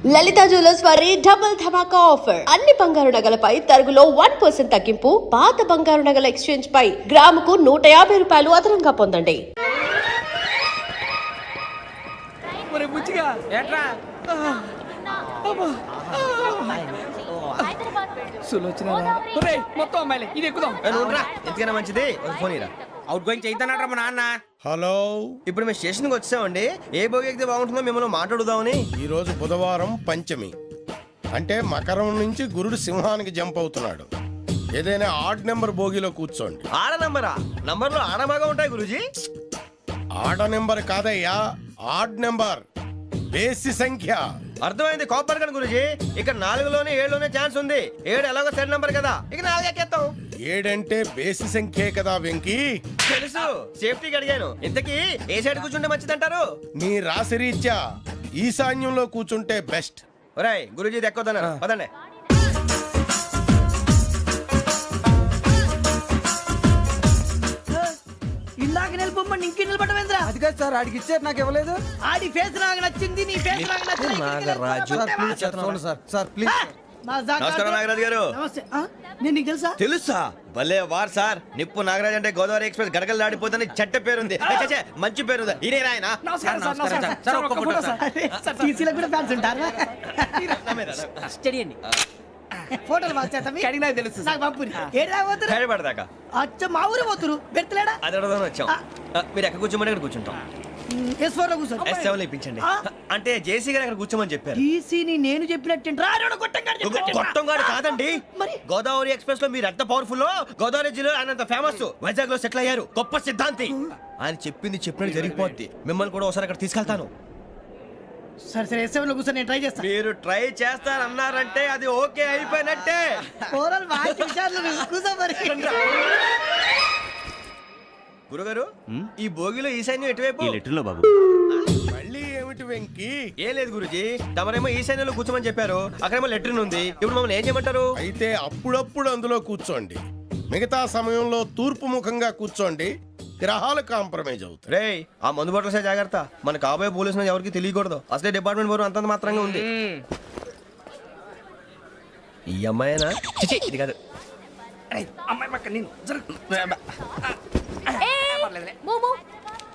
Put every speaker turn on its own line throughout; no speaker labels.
లలిత jewellers వారి double ధమాకా offer. అన్ని బంగారు నగలపై తరుగులో 1% తగ్గింపు. పాత బంగారు నగల ఎక్స్చేంజ్ పై గ్రాముకు 150 రూపాయలు అదనంగా పొందండి.
మొత్తం అమ్మాయిలే ఇది ఎక్కుదాం.
ఎందుకైనా మంచిది ఫోన్ ఇరా.
అవుట్ గోయింగ్ చేద్దానట మా నాన్న.
హలో,
ఇప్పుడు మేము స్టేషన్కి వచ్చామండి. ఏ బోగి ఎక్కితే బాగుంటుందో మిమ్మల్ని మాట్లాడుదామని.
ఈరోజు బుధవారం పంచమి, అంటే మకరం నుంచి గురుడు సింహానికి జంప్ అవుతున్నాడు. ఏదైనా ఆడ్ నెంబర్ బోగిలో కూర్చోండి.
ఆడ నంబరా? నంబర్లో ఆడ బాగా ఉంటాయి గురూజీ.
ఆడ నెంబర్ కాదయ్యా, ఆడ్ నెంబర్, బేసి సంఖ్య.
అర్థమైంది, కాపర్ కానీ గురూజీ. ఇక్కడ 4లోనే 7లోనే ఛాన్స్ ఉంది. 7 ఎలాగో సెడ్ నంబర్ కదా, ఇక 4 ఎక్కేస్తాం.
7 అంటే బేసి సంఖ్యే కదా వెంకీ.
తెలుసు, సేఫ్టీకి అడిగాను. ఇంతకీ ఏ సైడ్ కూర్చుంటే మంచిదంటారు?
నీ రాశి రీత్యా ఈశాన్యంలో కూర్చుంటే బెస్ట్.
ఒరాయ్ గురూజీ దెక్కొద్దన్నారు, పదండి.
ఇందాక నిలబొమ్మని ఇంకే నిలబడమేంద్రా?
అది కాదు సార్, ఆడికి ఇచ్చారు, నాకు ఇవ్వలేదు.
ఆడి ఫేస్ నాకు నచ్చింది, నీ ఫేస్ నాకు నచ్చింది.
నాగరాజు.
Sir please.
నమస్కారం నాగరాజు గారు.
నమస్తే. నేను నీకు తెలుసా?
తెలుసా? భలే వార్ సార్. నిప్పు నాగరాజ్ అంటే గోదావరి ఎక్స్ప్రెస్ గడగలు దాడిపోతుంది చెట్ట పేరుంది. ఛే, మంచి పేరుంది. ఇదే ఆయన.
నమస్కారం సార్, నమస్కారం సార్. ఒక్క ఫోటో సార్. సార్ టీసీలో కూడా ఫ్యాన్స్ ఉంటారా? స్టడీ అండి. ఫోటోలు మార్చేస్తాం. కడిగి నాకు తెలుసు. నాకు పంపుని. ఏడా పోతురు?
హైదరాబాద్.
అచ్చా, మా ఊరు పోతురు. పెడతలేడా?
అది అడగదామని వచ్చాం. మీరు ఎక్కడ కూర్చోమని అక్కడ కూర్చుంటాం.
S4 లో కూర్చో.
S7 ఇప్పించండి. అంటే జేసీ గారు అక్కడ కూర్చోమని చెప్పారు.
టీసీని నేను చెప్పినట్టు
గొట్టంగాడు కాదండి.
మరి
గోదావరి ఎక్స్ప్రెస్ లో మీరు ఎంత పవర్ఫుల్, గోదావరి జిల్లా ఆయన ఫేమస్. వైజాగ్ లో సెటిల్ అయ్యారు, గొప్ప సిద్ధాంతి. ఆయన చెప్పింది చెప్పినట్టు జరిగిపోద్ది. మిమ్మల్ని కూడా ఒకసారి అక్కడ తీసుకెళ్తాను.
సరే సరే, S7 లో కూర్చొని నేను ట్రై చేస్తాను.
మీరు ట్రై చేస్తారన్నారంటే అది ఓకే అయిపోయినట్టే. గురుగారు, ఈ భోగిలో ఈశాన్యం ఎటువైపు?
బాబు
మళ్ళీ ఏమిటి వెంకీ?
ఏం లేదు గురుజీ, తమరేమో ఈశాన్యంలో కూర్చోమని చెప్పారు. అక్కడేమో లెట్రిన్ ఉంది. ఇప్పుడు మమ్మల్ని ఏం చేయమంటారు?
అయితే అప్పుడప్పుడు అందులో కూర్చోండి. మిగతా సమయంలో తూర్పు ముఖంగా కూర్చోండి. గ్రహాలు కాంప్రమైజ్ అవుతాయి.
రే, ఆ మందు బట్టలసే జాగ్రత్త. మన కాబోయే పోలీసులు ఎవరికి తెలియకూడదు. అసలే డిపార్ట్మెంట్ బోరు అంతంత మాత్రంగా ఉంది. ఈ అమ్మాయినా? చిచి, ఇది కాదు.
అమ్మాయి పక్క నేను.
Momo,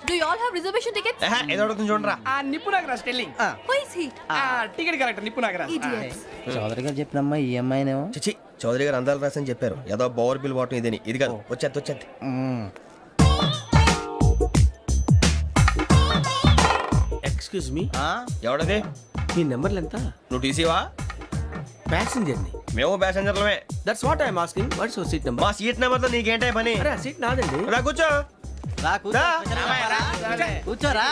do you all have reservation tickets?
ఏదో అడుగుతుంది చూడరా.
ఆ నిప్పు Nagaraj telling.
Who is he?
Ticket correct, నిప్పు నాగరాజ్.
Idiots.
చౌదరి గారు చెప్పినమ్మా ఈ అమ్మాయినేమో.
చిచి, చౌదరి గారు అందాలు రాసని చెప్పారు. ఏదో బోర్ బిల్ వాటం ఇదని. ఇది కాదు, వచ్చేది.
Excuse me,
ఎవడది?
మీ నెంబర్లు ఎంత?
నువ్వు టీసీవా?
ప్యాసింజర్ ని.
మేము ప్యాసెంజర్లమే.
That's what I'm asking. What's your seat number?
మా సీట్ నెంబర్ తో నీకేంటే పని?
అరే ఆ సీట్ నాదండి.
రా కూర్చో. రా.
కూర్చోరా.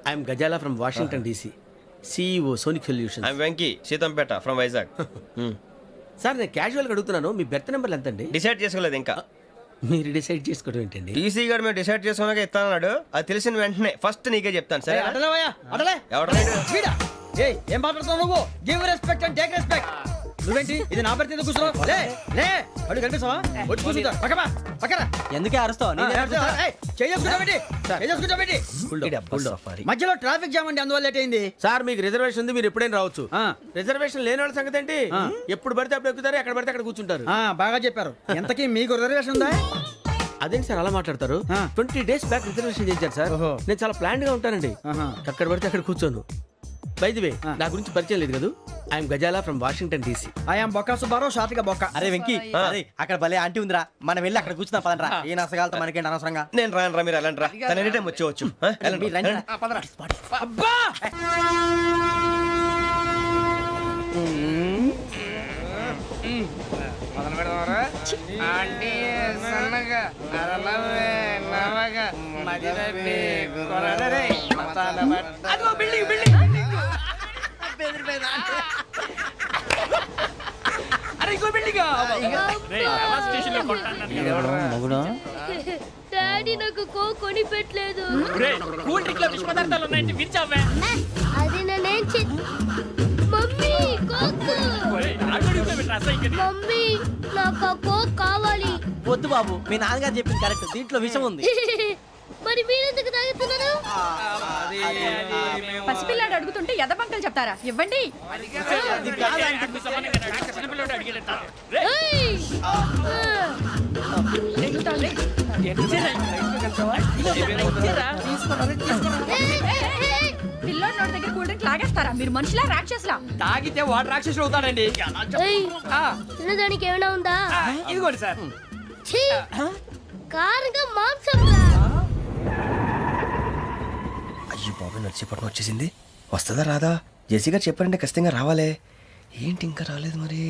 I'm Gazala from Washington DC, CEO Sonic Solution.
I'm Venky, Seethampeta from Vizag.
Sir నేను క్యాజువల్ గా అడుగుతున్నాను, మీ బెర్త్ నెంబర్లు ఎంత అండి?
డిసైడ్ చేసుకోలేదు ఇంకా.
మీరు డిసైడ్ చేసుకోవడం ఏంటండి?
టీసీ గారు మేము డిసైడ్ చేసుకున్నాక ఇస్తానన్నాడు. అది తెలిసిన వెంటనే ఫస్ట్ నీకే చెప్తాను. సరే?
ఏం మాట్లాడుతున్నావు నువ్వు? Give respect and take respect. నువ్వేంటి ఇది నా పరిస్థితి కూర్చున్నావు? లే లే, అడుగు కనిపిస్తావా? వచ్చి కూర్చుంటా. పక్కరా. ఎందుకే అరుస్తావు? మధ్యలో ట్రాఫిక్ జామ్ అండి, అందువల్ల లేట్ అయింది.
సార్ మీకు రిజర్వేషన్ ఉంది, మీరు ఎప్పుడైనా రావచ్చు. రిజర్వేషన్ లేని వాళ్ళ సంగతి ఏంటి? ఎప్పుడు పడితే అప్పుడు ఎక్కుతారు, ఎక్కడ పడితే అక్కడ కూర్చుంటారు.
బాగా చెప్పారు. ఎంతకీ మీకు రిజర్వేషన్ ఉందా?
అదేంటి సార్ అలా మాట్లాడతారు? 20 days బ్యాక్ రిజర్వేషన్ చేశారు సార్. నేను చాలా ప్లాన్డ్ గా ఉంటానండి. అక్కడ పడితే అక్కడ కూర్చోను. బై ది వే, నా గురించి పరిచయం లేదు కదా. I'm Gazala from Washington DC.
I'm Bokka Subbarao, షార్ట్గా బొక్క. అరే వెంకీ, అక్కడ భలే ఆంటీ ఉందిరా, మనం వెళ్ళి అక్కడ కూర్చున్నా పదరా. ఏ నసగాలతో మనకేంటి అనవసరంగా.
నేను రాను రా, మీరు వెళ్ళండి రా. తన ఎనీ టైం వచ్చేవచ్చు.
అబ్బా, మొదలు పెడదామరా? ఆంటీ సన్నగా నరలవే నవగా మదిరపే కొరడరే మతాల బట్ట. అదిగో బిల్డింగ్ బిల్డింగ్. అరే ఇంకో బిల్డింగ్.
డాడీ నాకు కోక్ కొని పెట్టలేదు.
కూల్ డ్రింక్ లో విష పదార్థాలు ఉన్నాయంటే విరిచావే.
అది నేనేం మమ్మీ కోక్. మమ్మీ నాకు కోక్ కావాలి.
వద్దు బాబు, మీ నాన్నగారు చెప్పింది కరెక్ట్, దీంట్లో విషయం ఉంది.
మా
మరి మీరెందుకు తాగుతున్నారు?
పసిపిల్లాడు అడుగుతుంటే ఎదబంకలు చెప్తారా? ఇవ్వండి.
ఏయ్!
పిల్లోడి నోటి దగ్గర కూల్ డ్రింక్ లాగేస్తారా? మీరు మనుషులా రాక్షసులా?
తాగితే వాడు రాక్షసుడు అవుతాడండి.
ఏయ్! తినడానికి ఏమైనా ఉందా?
ఇదిగోండి సార్.
ఛీ! కారంగా మాంసం రా.
అయ్యి బాబు నడిచేపట్నం వచ్చేసింది. వస్తుందా రాదా? జెసి గారు చెప్పారంటే ఖచ్చితంగా రావాలే. ఏంటి ఇంకా రాలేదు మరి?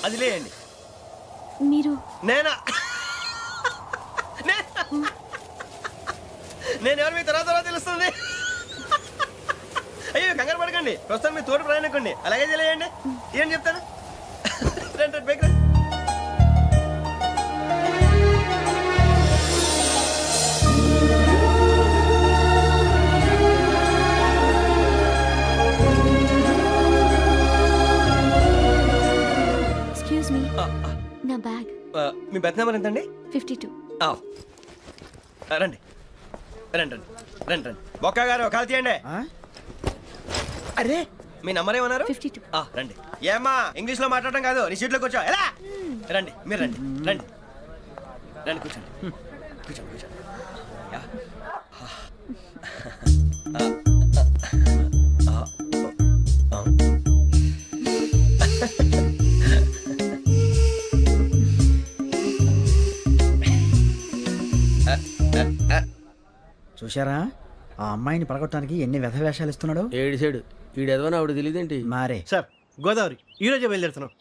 అది లేయండి.
మీరు
నేనా? నేను ఎవరు మీ తర్వాత తెలుస్తుంది. అయ్యో కంగారు పడకండి, ప్రస్తుతం మీ తోడు ప్రయాణకండి. అలాగే తెలియండి. ఏం చెప్తాను? రండి బైక్ రండి.
ఎక్స్క్యూజ్ మీ, నా బ్యాగ్.
మీ బెత్ నెంబర్ ఎంతండి?
52.
రండి రండి రండి రండి రండి. బొక్క గారు కాల్ తీయండి.
అరే
మీ నంబర్ ఏమన్నారు?
52.
రండి. ఏమ్మా ఇంగ్లీష్ లో మాట్లాడడం కాదు, నీ సీట్లో కూర్చో. ఎలా? రండి మీరు రండి రండి రండి కూర్చోండి కూర్చోండి కూర్చోండి. యా.
చూశారా ఆ అమ్మాయిని పడగొట్టడానికి ఎన్ని వ్యధ వేషాలు ఇస్తున్నాడు.
ఏడు సైడు ఈడు ఎదవని ఆవిడ తెలియదేంటి?
మారే
సార్ గోదావరి ఈరోజే బయలుదేరుతున్నాం.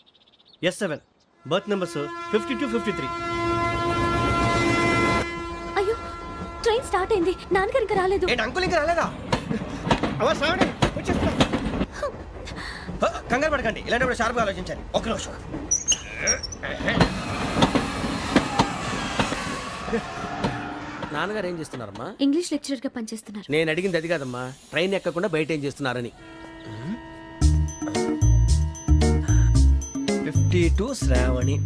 S7 berth numbers 52, 53.
అయ్యో, ట్రైన్ స్టార్ట్ అయింది. నాన్నగారు ఇంకా రాలేదు.
ఏంటి అంకుల్ ఇంకా రాలేదా? కంగారు పడకండి, ఇలాంటప్పుడు షార్ప్గా ఆలోచించాలి. ఒక్క నిమిషం.
నాన్నగారు ఏం చేస్తున్నారమ్మా?
ఇంగ్లీష్ లెక్చరర్ గా పనిచేస్తున్నారు.
నేను అడిగింది అది కాదమ్మా, ట్రైన్ ఎక్కకుండా బయట ఏం చేస్తున్నారని.
52 శ్రావణి,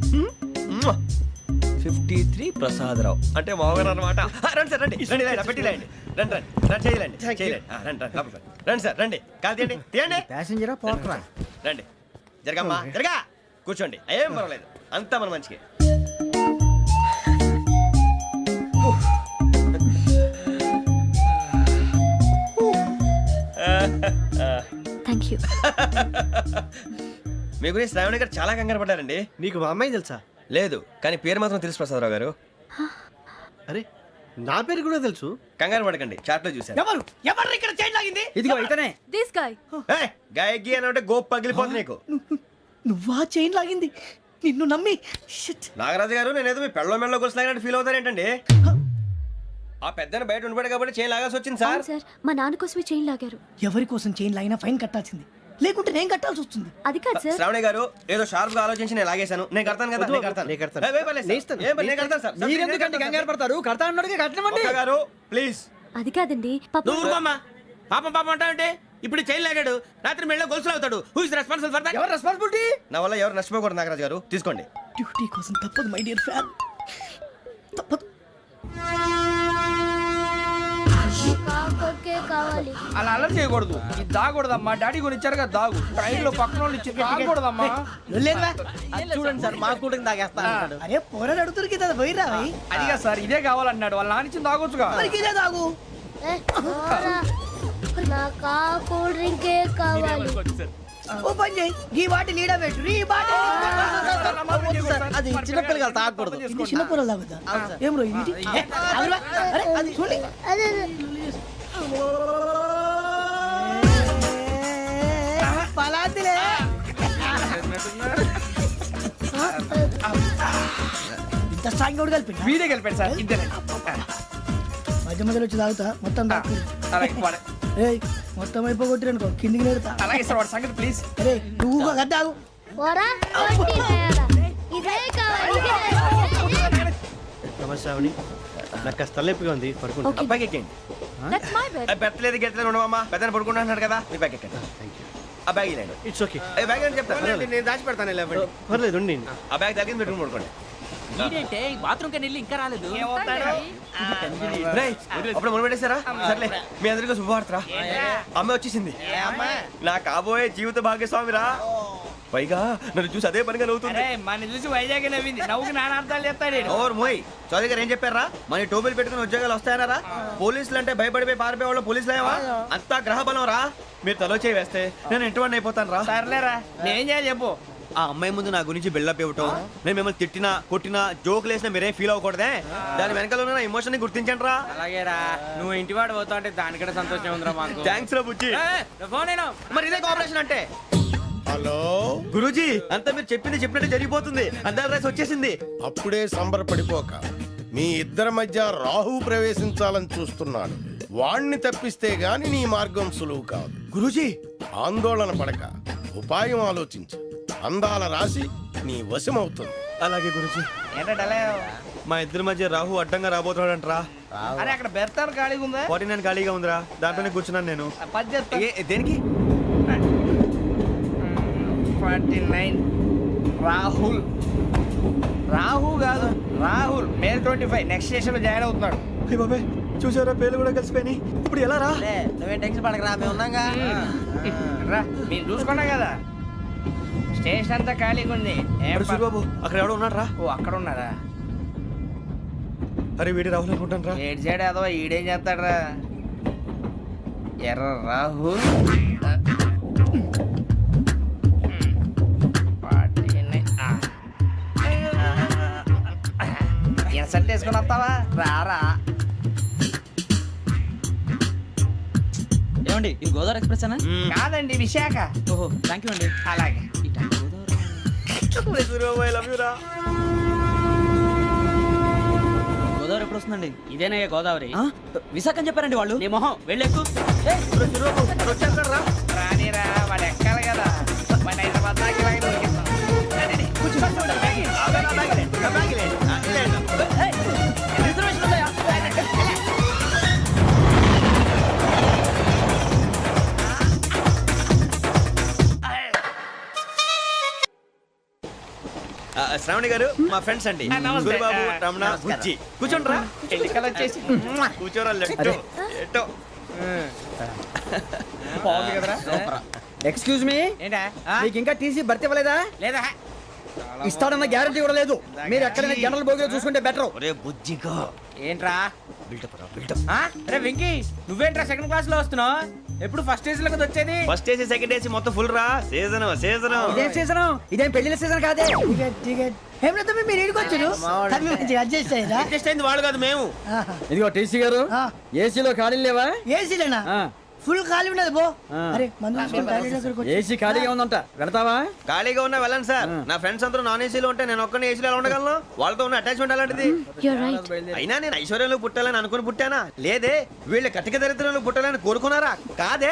53 ప్రసాదరావు అంటే మామగారు అనమాట. రండి సార్ రండి రండి రండి పెట్టి రండి రండి రండి రండి చేయలేండి చేయలేండి. రండి రండి లోపలికి రండి. రండి సార్ రండి. కాల్ తీయండి తీయండి.
ప్యాసింజరా పోట్రా.
రండి జరగమ్మా జరగా కూర్చోండి. ఏం పర్వాలేదు, అంతా మన మంచికి.
Thank you.
మీ గురించి శ్రావణి గారు చాలా కంగారు పడ్డారండి.
నీకు మా అమ్మాయి తెలుసా?
లేదు, కానీ పేరు మాత్రం తెలుసు ప్రసాదరావు గారు.
అరే నా పేరు కూడా తెలుసు.
కంగారు పడకండి, చాట్ లో చూశాను.
ఎవరు ఎవరు ఇక్కడ చైన్ లాగింది?
ఇదిగో ఇతనే.
This guy.
గాయకి అని అంటే గోప్ పగిలిపోతుంది నీకు.
నువ్వా చైన్ లాగింది? నిన్ను నమ్మి షిట్.
నాగరాజు గారు నేనేదో మీ పెళ్ళ మెళ్ళలో గురిసిలాగినట్టు ఫీల్ అవుతారేంటండి? ఆ పెద్దని బయట ఉండిపోయాడు కాబట్టి చైన్ లాగాల్సి వచ్చింది సార్.
అవును సార్, మా నాన్న కోసమే చైన్ లాగారు.
ఎవరి కోసం చైన్ లాగినా ఫైన్ కట్టాల్సింది, లేకుంటే నేను కట్టాల్సి వస్తుంది.
అది కాదు సార్.
శ్రావణి గారు ఏదో షార్ప్ గా ఆలోచించి నేను లాగేశాను. నేను కడతాను కదా, నేను కడతాను.
నేను కడతాను.
ఏ, పర్లేదు సార్. ఏ, నేను కడతాను సార్.
మీరెందుకంటే కంగారు పడతారు? కడతా అన్నాడుగా కట్టమండి.
ఒక్క గారు ప్లీజ్.
అది కాదండి, పాప.
నువ్వు ఊరుకోమ్మా. పాపం పాపం అంటావంటే ఇప్పుడు చైన్ లాగాడు, రాత్రి మెళ్ళ గొలుసులు అవుతాడు. Who is responsible for that?
ఎవరు రెస్పాన్సిబిలిటీ?
నా వల్ల ఎవరు నష్టపోకూడదు నాగరాజు గారు, తీసుకోండి.
డ్యూటీ కోసం తప్పదు మై డియర్ ఫ్యాన్, తప్పదు.
కావాలి.
అలా అలర్ చేయకూడదు. ఇది దాగకూడదమ్మా. డాడీ కొని ఇచ్చారు కదా దాగు. ట్రైన్ లో పక్కన వాళ్ళు ఇచ్చి దాగకూడదమ్మా.
చూడండి సార్, మా కూడా తాగేస్తా. అరే పోరాడు అడుగుతారు కదా, పోయిరా.
అదిగా సార్, ఇదే కావాలన్నాడు. వాళ్ళ నానిచ్చింది తాగొచ్చుగా.
ఇదే తాగు.
నాకు కూల్ డ్రింకే కావాలి.
ఓ పని చేయి ఈ బాటి లీడ పెట్టు ఈ బాటి
అది చిన్నపిల్లలు తాగకూడదు.
ఇది చిన్న పొరలు తాగుతా ఏం రో ఇది అరే అది చూడండి పలాతిలే ఇంత స్ట్రాంగ్ కూడా కలిపి
వీడే గెలిపాడు సార్ ఇద్దరే.
మధ్య మధ్యలో వచ్చి తాగుతా మొత్తం తాగు
అలాగే వాడు-
ఏయ్ మొత్తం అయిపోగొట్టిరు అనుకో కిందికి నేడుతా
అలాగే సార్ వాడు సంగతి ప్లీజ్.
అరే నువ్వు గద్ద తాగు
నమస్తే శ్రావణి నాకు కాస్త తలెప్పిగా ఉంది పడుకుంటా
అబ్బాయికి ఎక్కండి.
That's my bed.
పెట్టలేదు గెట్టలేదు ఉండవమ్మా పెద్దని పడుకుంటున్నాడు కదా మీ బ్యాగ్ ఎక్కండి. ఆ బ్యాగ్ ఇలాండి
ఇట్స్ ఓకే
ఏ బ్యాగ్ అని చెప్తాను
నేను దాచి పెడతాను లేవండి పర్లేదు ఉండి
ఆ బ్యాగ్ తగ్గింది పెట్టుకుని పడుకోండి
బాత్రూమ్ కని వెళ్ళి ఇంకా రాలేదు.
రేయ్, అప్పుడు మొదలు పెట్టేశారా సర్లే మీ అందరికీ శుభవార్తరా అమ్మ వచ్చేసింది నా కాబోయే జీవిత భాగ్యస్వామిరా పైగా నన్ను చూసి అదే పనిగా నవ్వుతుంది
మన చూసి వైజాగ్ నవ్వింది నవ్వుకి నాన్న అర్థాలు చెప్తాడు.
ఓర్ మోయ్ చౌదరి గారు ఏం చెప్పారా మన టోబీలు పెట్టుకుని ఉద్యోగాలు వస్తాయనరా పోలీసులు అంటే భయపడిపోయి పారిపోయే వాళ్ళు పోలీసులేవా అంతా గ్రహ బలం రా మీరు తలో చేయి వేస్తే నేను ఇంటివాడిని అయిపోతాను రా
సర్లేరా నేను చేయాలి చెప్పు.
ఆ అమ్మాయి ముందు నా గురించి బిల్డప్ ఇవ్వటం నేను మిమ్మల్ని తిట్టినా కొట్టినా జోకులు వేసినా మీరేం ఫీల్ అవ్వకూడదే దాని వెనకాల ఉన్న ఎమోషన్ ని గుర్తించండి రా
అలాగేరా నువ్వు ఇంటివాడు పోతా అంటే దానికంటే సంతోషం ఉందిరా మాకు.
థ్యాంక్స్ రా బుజ్జి
ఫోన్ అయినా
మరి ఇదే కోఆపరేషన్ అంటే
హలో
గురూజీ అంతా మీరు చెప్పింది చెప్పినట్టు జరిగిపోతుంది అందాల రైస్ వచ్చేసింది
అప్పుడే సంబరపడిపోక మీ ఇద్దరి మధ్య రాహు ప్రవేశించాలని చూస్తున్నాడు వాణ్ణి తప్పిస్తే గాని నీ మార్గం సులువు కాదు
గురూజీ
ఆందోళన పడక ఉపాయం ఆలోచించు అందాల రాశి నీ వశమవుతుంది
అలాగే గురూజీ
ఏంటంటే
మా ఇద్దరి మధ్య రాహు అడ్డంగా రాబోతున్నాడంట్రా
అరే అక్కడ బెర్తాను ఖాళీగా ఉందా
49 ఖాళీగా ఉందిరా దాంట్లోనే కూర్చున్నాను నేను
పది చెప్తా.
దేనికి
49 రాహుల్ రాహు కాదు రాహుల్ మే 25 నెక్స్ట్ స్టేషన్ లో జాయిన్ అవుతున్నాడు.
అయ్య బాబాయ్ చూసారా పేర్లు కూడా కలిసిపోయినాయి ఇప్పుడు ఎలా రా
నువ్వేం టెన్షన్ పడకరా మేము ఉన్నాగా రా మీరు చూసుకున్నా కదా స్టేషన్ అంతా ఖాళీగా ఉంది ఏం
అరే సూరిబాబు అక్కడ ఎవడో ఉన్నాడు రా
ఓ అక్కడ ఉన్నారా
అరే వీడి రాహుల్ అనుకుంటాను రా
ఏడు సైడ్ ఏదో ఈడేం చేస్తాడరా ఎర్ర రాహు ఇన్సల్ట్ వేసుకుని వస్తావా రారా
ఏమండి ఇది గోదావరి ఎక్స్ప్రెస్ అనా
కాదండి విశాఖ
ఓహో థ్యాంక్ యూ అండి
అలాగే
సూరిబాబు ఐ లవ్ యూ రా
గోదావరి ఎప్పుడు వస్తుందండి
ఇదేనయ్య గోదావరి
విశాఖ అని చెప్పారండి వాళ్ళు నీ మొహం వెళ్ళెక్కు
వచ్చేస్తాడు రా
రానిరా వాడు ఎక్కాలి కదా వాడు హైదరాబాద్ దాకా ఇలాగే దొరికిస్తాం. రండి, కూర్చో.
రిజర్వేషన్ ఉన్నాయా?
శ్రావణి గారు మా ఫ్రెండ్స్ అండి
నమస్తే.
సూరిబాబు రమణ
నమస్కారం.
బుజ్జి కూర్చోండి రా
ఎన్నికలు వచ్చేసి
కూర్చోరా లెట్టో ఎట్టో
బాగుంది కదరా
ఎక్స్క్యూజ్ మీ
ఏంటా
మీకు ఇంకా టీసీ భర్తీ ఇవ్వలేదా
లేదా
ఇస్తాడన్న గ్యారంటీ కూడా లేదు మీరు ఎక్కడైనా జనరల్ బోగిలో చూసుకుంటే బెటర్
ఒరే బుజ్జిగా
ఏంట్రా
బిల్డప్ రా బిల్డప్
అరే వెంకీ నువ్వేంట్రా సెకండ్ క్లాస్ లో వస్తున్నావు ఎప్పుడు ఫస్ట్ ఏజ్ లో కదా వచ్చేది
ఫస్ట్ ఏసీ సెకండ్ ఏసీ మొత్తం ఫుల్ రా సీజన్ సీజన్
ఇదేం సీజన్ ఇదేం పెళ్లిన సీజన్ కాదే
టికెట్ టికెట్ ఏమిటో మీరు ఇడికి వచ్చారు మంచిగా అడ్జస్ట్ అయ్యారా
అడ్జస్ట్ అయింది వాళ్ళు కాదు మేము
ఇదిగో టీసీ గారు
ఆ.
ఏసీలో ఖాళీ లేవా
ఏసీలేనా
ఆ.
ఫుల్ ఖాళీ ఉండదు పో
ఆ.
అరే మందు తీసుకొని టాయిలెట్ దగ్గరకు వచ్చి.
ఏసీ ఖాళీగా ఉందంట వెళతావా
ఖాళీగా ఉన్నా వెళ్ళండి సార్ నా ఫ్రెండ్స్ అందరూ నాన్ ఏసీలో ఉంటే నేను ఒక్కనే ఏసీలో ఎలా ఉండగలను వాళ్ళతో ఉన్న అటాచ్మెంట్ అలాంటిది అయినా నేను ఐశ్వర్యంలో పుట్టాలని అనుకుని పుట్టానా లేదే వీళ్ళ కటిక దరిద్రంలో పుట్టాలని కోరుకున్నారా కాదే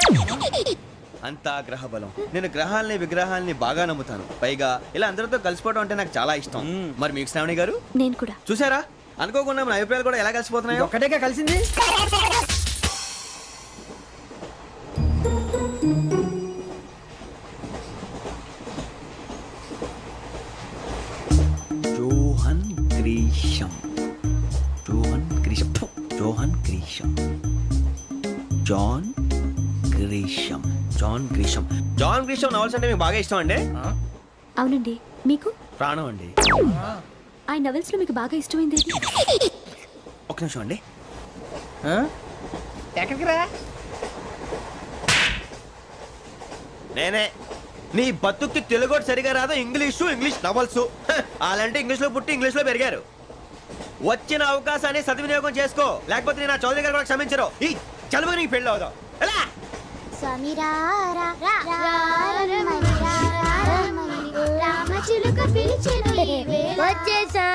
అంతా గ్రహ బలం నేను గ్రహాలని విగ్రహాలని బాగా నమ్ముతాను పైగా ఇలా అందరితో కలిసిపోవడం అంటే నాకు చాలా ఇష్టం మరి మీకు శ్రావణి గారు
నేను కూడా
చూసారా అనుకోకుండా మన అభిప్రాయాలు కూడా ఎలా కలిసిపోతున్నాయో
ఒక్కటేగా కలిసింది
Johan Grisham Johan Grisham Johan Grisham John Grisham John Grisham John Grisham novels అంటే మీకు బాగా ఇష్టం అండి
అవునండి మీకు
ప్రాణం అండి
ఆ నవెల్స్ లో మీకు బాగా ఇష్టమైంది ఏది?
ఒక నిమిషం అండి
ఎక్కడికి రా
నేనే నీ బతుక్కి తెలుగు ఒకటి సరిగా రాదు, ఇంగ్లీష్ నవల్స్. అలాంటి ఇంగ్లీష్ లో పుట్టి ఇంగ్లీష్ లో పెరిగారు. వచ్చిన అవకాశాన్ని సద్వినియోగం చేసుకో, లేకపోతే నేను నా చౌదరి గారు కూడా క్షమించరు. ఈ చలువు నీకు పెళ్ళి అవుదాం. ఎలా
వచ్చేసా,